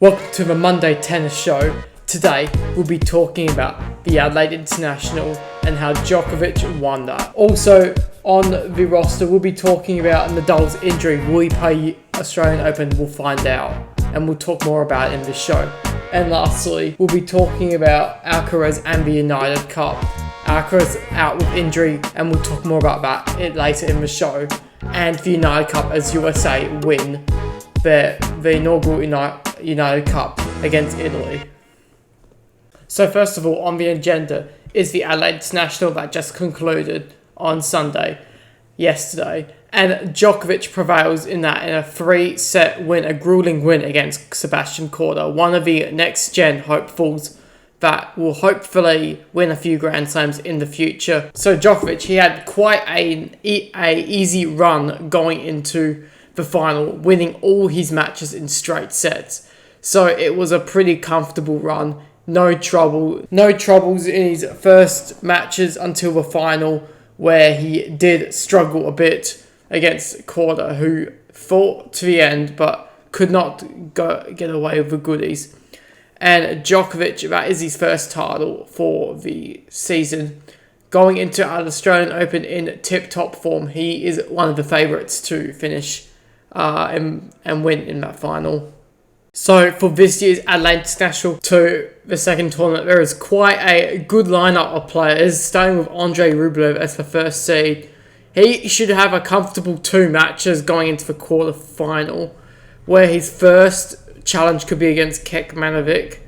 Welcome to the Monday Tennis Show. Today we'll be talking about the Adelaide International and how Djokovic won that. Also on the roster we'll be talking about Nadal's injury. Will he play Australian Open? We'll find out and we'll talk more about it in this show. And lastly we'll be talking about Alcaraz and the United Cup. Alcaraz out with injury and we'll talk more about that later in the show. And the United Cup as USA win the inaugural United Cup against Italy. So first of all, on the agenda is the Adelaide International that just concluded on yesterday, and Djokovic prevails in that in a 3-set win, a grueling win against Sebastian Korda, one of the next-gen hopefuls that will hopefully win a few Grand Slams in the future. So Djokovic, he had quite a easy run going into the final, winning all his matches in straight sets. So it was a pretty comfortable run. No troubles in his first matches until the final, where he did struggle a bit against Korda, who fought to the end but could not get away with the goodies. And Djokovic, that is his first title for the season. Going into an Australian Open in tip-top form, he is one of the favourites to finish and win in that final. So for this year's Adelaide International to the second tournament, there is quite a good lineup of players, starting with Andrei Rublev as the first seed. He should have a comfortable 2 matches going into the quarter-final, where his first challenge could be against Kekmanovic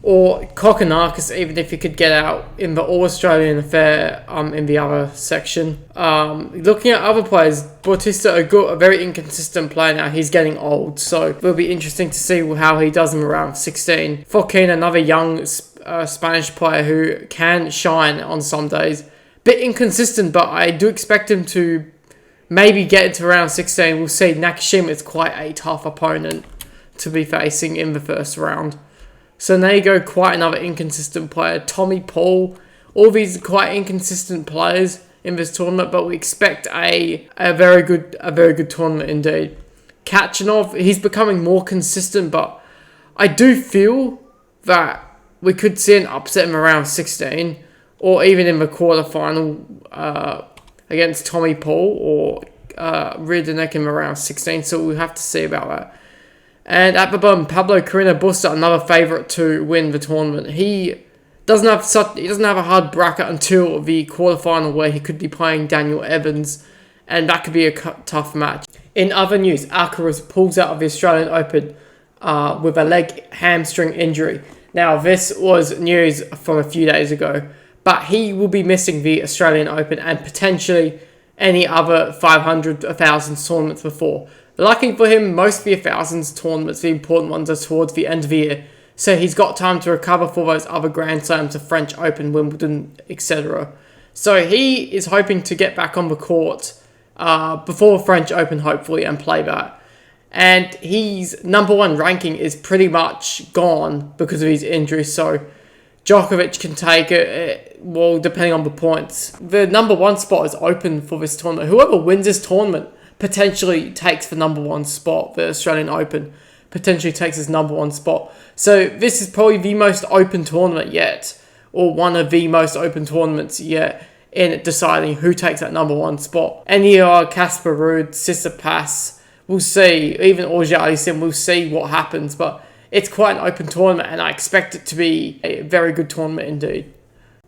or Kokkinakis, even if he could get out in the All-Australian affair in the other section. Looking at other players, Bautista Agut, a very inconsistent player now. He's getting old, so it'll be interesting to see how he does in round 16. Fokina, another young Spanish player who can shine on some days. Bit inconsistent, but I do expect him to maybe get into round 16. We'll see. Nakashima is quite a tough opponent to be facing in the first round. So there you go, quite another inconsistent player. Tommy Paul, all these are quite inconsistent players in this tournament, but we expect a very good tournament indeed. Kachanov, he's becoming more consistent, but I do feel that we could see an upset in round 16, or even in the quarterfinal against Tommy Paul or Ridderneck in round 16. So we'll have to see about that. And at the bottom, Pablo Carreño Busta, another favourite to win the tournament. He doesn't have a hard bracket until the quarterfinal, where he could be playing Daniel Evans, and that could be a tough match. In other news, Alcaraz pulls out of the Australian Open with a leg hamstring injury. Now, this was news from a few days ago, but he will be missing the Australian Open and potentially any other 500, 1,000 tournaments before. Lucky for him, most of the 1,000s tournaments, the important ones, are towards the end of the year. So he's got time to recover for those other Grand Slams, the French Open, Wimbledon, etc. So he is hoping to get back on the court before the French Open, hopefully, and play that. And his number 1 ranking is pretty much gone because of his injury. So Djokovic can take it, well, depending on the points. The number 1 spot is open for this tournament. Whoever wins this tournament potentially takes the number 1 spot. The Australian Open potentially takes his number 1 spot. So this is probably the most open tournament yet, or one of the most open tournaments yet, in deciding who takes that number 1 spot. Any Casper Ruud, Tsitsipas, we'll see. Even Auger-Aliassime, we'll see what happens. But it's quite an open tournament, and I expect it to be a very good tournament indeed.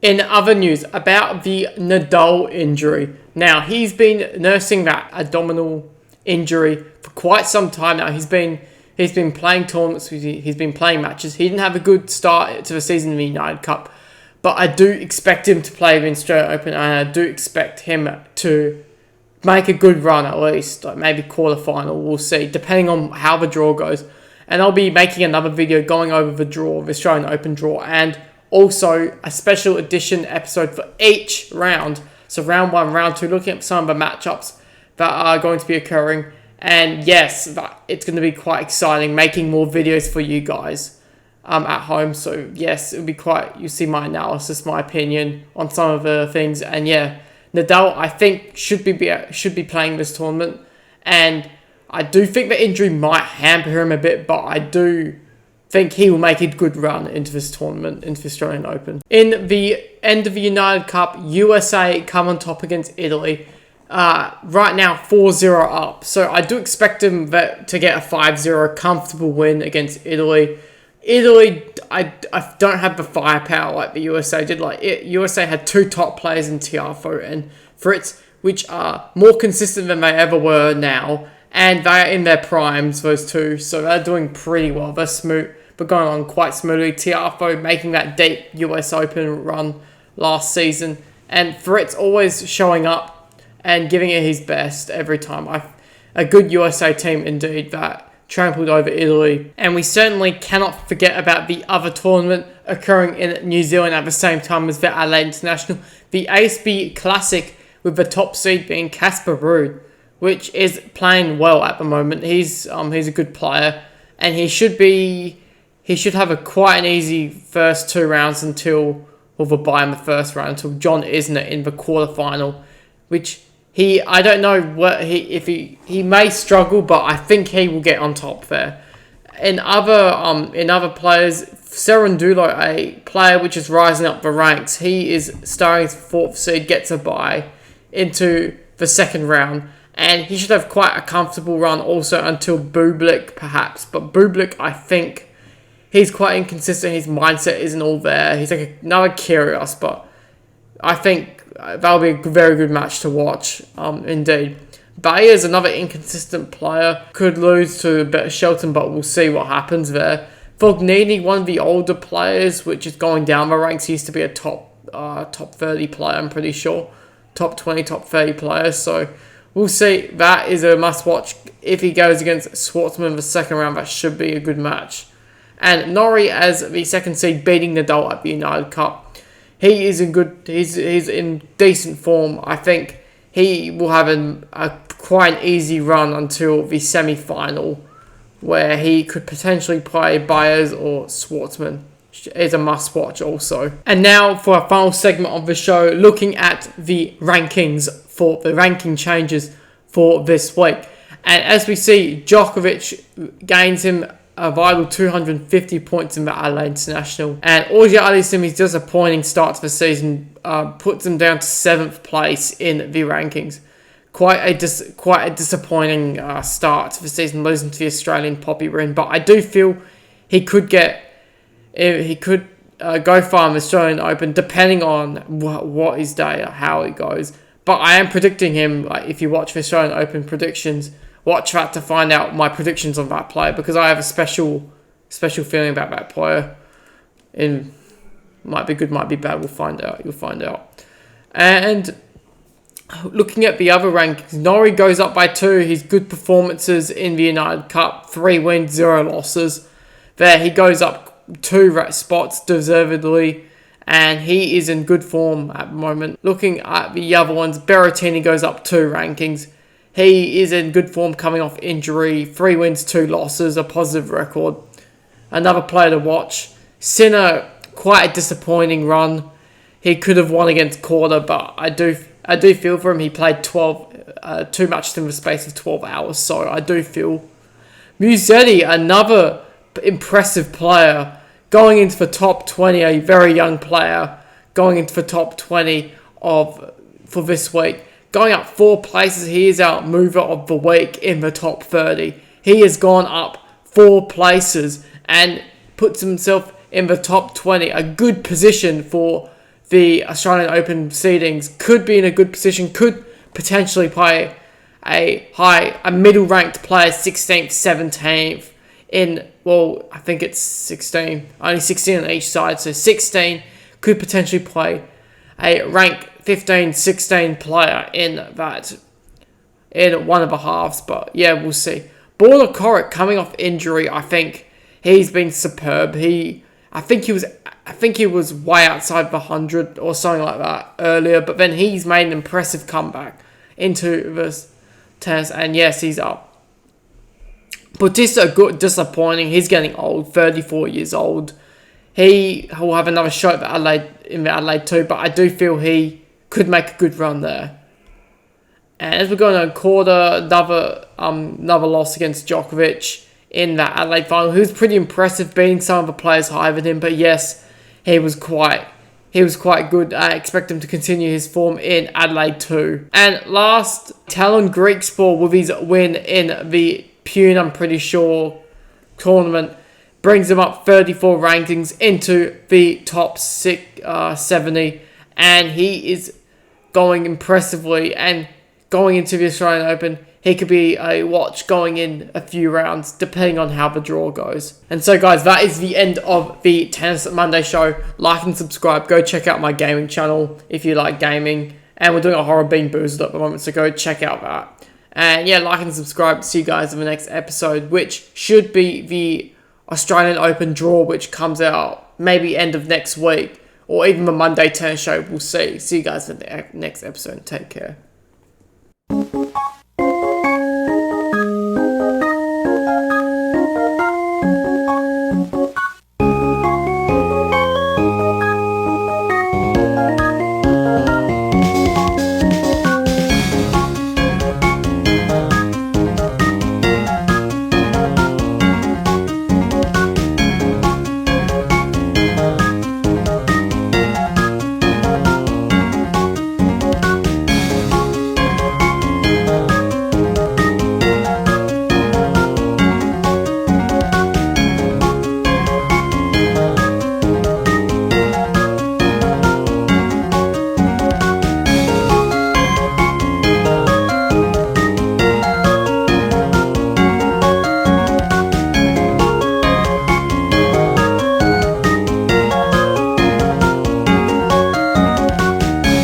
In other news, about the Nadal injury. Now, he's been nursing that abdominal injury for quite some time now. He's been playing tournaments, he's been playing matches. He didn't have a good start to the season in the United Cup, but I do expect him to play the Australian Open, and I do expect him to make a good run at least, like maybe quarterfinal. We'll see, depending on how the draw goes. And I'll be making another video going over the draw, the Australian Open draw, and also a special edition episode for each round. So round 1, round 2, looking at some of the matchups that are going to be occurring. And yes, it's going to be quite exciting, making more videos for you guys at home. So yes, it'll be you'll see my analysis, my opinion on some of the things. And yeah, Nadal, I think, should be playing this tournament. And I do think the injury might hamper him a bit, but I do think he will make a good run into this tournament, into the Australian Open. In the end of the United Cup, USA come on top against Italy. Right now, 4-0 up. So I do expect them to get a 5-0 comfortable win against Italy. Italy, I don't have the firepower like the USA did. USA had 2 top players in Tiafoe and Fritz, which are more consistent than they ever were now. And they are in their primes, those two. So they're doing pretty well. They're smooth, but going on quite smoothly. Tiafoe making that deep US Open run last season. And Fritz always showing up and giving it his best every time. A good USA team indeed that trampled over Italy. And we certainly cannot forget about the other tournament occurring in New Zealand at the same time as the Adelaide International. The ASB Classic with the top seed being Casper Ruud, which is playing well at the moment. He's a good player, and he should have quite an easy first 2 rounds until the bye in the first round until John Isner in the quarterfinal, which I don't know if he may struggle, but I think he will get on top there. In other players, Serundulo, a player which is rising up the ranks, he is starting as 4th seed, gets a bye into the second round, and he should have quite a comfortable run also until Bublik perhaps. But Bublik, I think he's quite inconsistent. His mindset isn't all there. He's like another Kyrgios, but I think that'll be a very good match to watch, indeed. Bayer's another inconsistent player. Could lose to Shelton, but we'll see what happens there. Fognini, one of the older players, which is going down the ranks. He used to be a top 30 player, I'm pretty sure. Top 20, top 30 player. So we'll see. That is a must-watch. If he goes against Schwartzman in the second round, that should be a good match. And Norrie as the second seed, beating Nadal at the United Cup. He is he's in decent form. I think he will have a quite an easy run until the semi-final, where he could potentially play Baez or Schwartzman. Is a must-watch also. And now for our final segment of the show, looking at the rankings for the ranking changes for this week. And as we see, Djokovic gains him a vital 250 points in the Adelaide International. And Auger-Aliassime's disappointing start to the season puts him down to 7th place in the rankings. Quite a disappointing start to the season, losing to the Australian Poppy Rin. But I do feel he could go far in the Australian Open, depending on what his day, how it goes. But I am predicting him. If you watch the Australian Open predictions, watch that to find out my predictions on that player, because I have a special feeling about that player. Might be good, might be bad. We'll find out. You'll find out. And looking at the other rankings, Norrie goes up by 2. His good performances in the United Cup, 3 wins, 0 losses. There, he goes up 2 spots deservedly, and he is in good form at the moment. Looking at the other ones, Berrettini goes up 2 rankings. He is in good form coming off injury, 3 wins, 2 losses, a positive record. Another player to watch. Sinner, quite a disappointing run. He could have won against Korda, but I do feel for him. He played 2 matches in the space of 12 hours, so I do feel. Musetti, another impressive player, going into the top 20, a very young player, going into the top 20 for this week. Going up 4 places, he is our mover of the week in the top 30. He has gone up 4 places and puts himself in the top 20. A good position for the Australian Open seedings. Could be in a good position. Could potentially play a middle-ranked player, 16th, 17th. I think it's 16. Only 16 on each side. So 16 could potentially play a rank 15, 16 player in one of the halves, but yeah, we'll see. Borna Coric coming off injury, I think he's been superb. I think he was way outside the 100 or something like that earlier, but then he's made an impressive comeback into this tennis, and yes, he's up. Bautista, disappointing. He's getting old, 34 years old. He will have another shot at in the Adelaide too, but I do feel he could make a good run there. And as we're going on Korda, another loss against Djokovic in that Adelaide final. He was pretty impressive, beating some of the players higher than him. But yes, he was quite good. I expect him to continue his form in Adelaide too. And last, Talon Griekspoor with his win in the Pune, I'm pretty sure, tournament, brings him up 34 rankings into the top 70. And he is going impressively. And going into the Australian Open, he could be a watch going in a few rounds, depending on how the draw goes. And so, guys, that is the end of the Tennis Monday show. Like and subscribe. Go check out my gaming channel if you like gaming. And we're doing a horror being boozed at the moment, so go check out that. And yeah, like and subscribe. See you guys in the next episode, which should be the Australian Open draw, which comes out maybe end of next week, or even the Monday Tennis show. We'll see. See you guys in the next episode. Take care.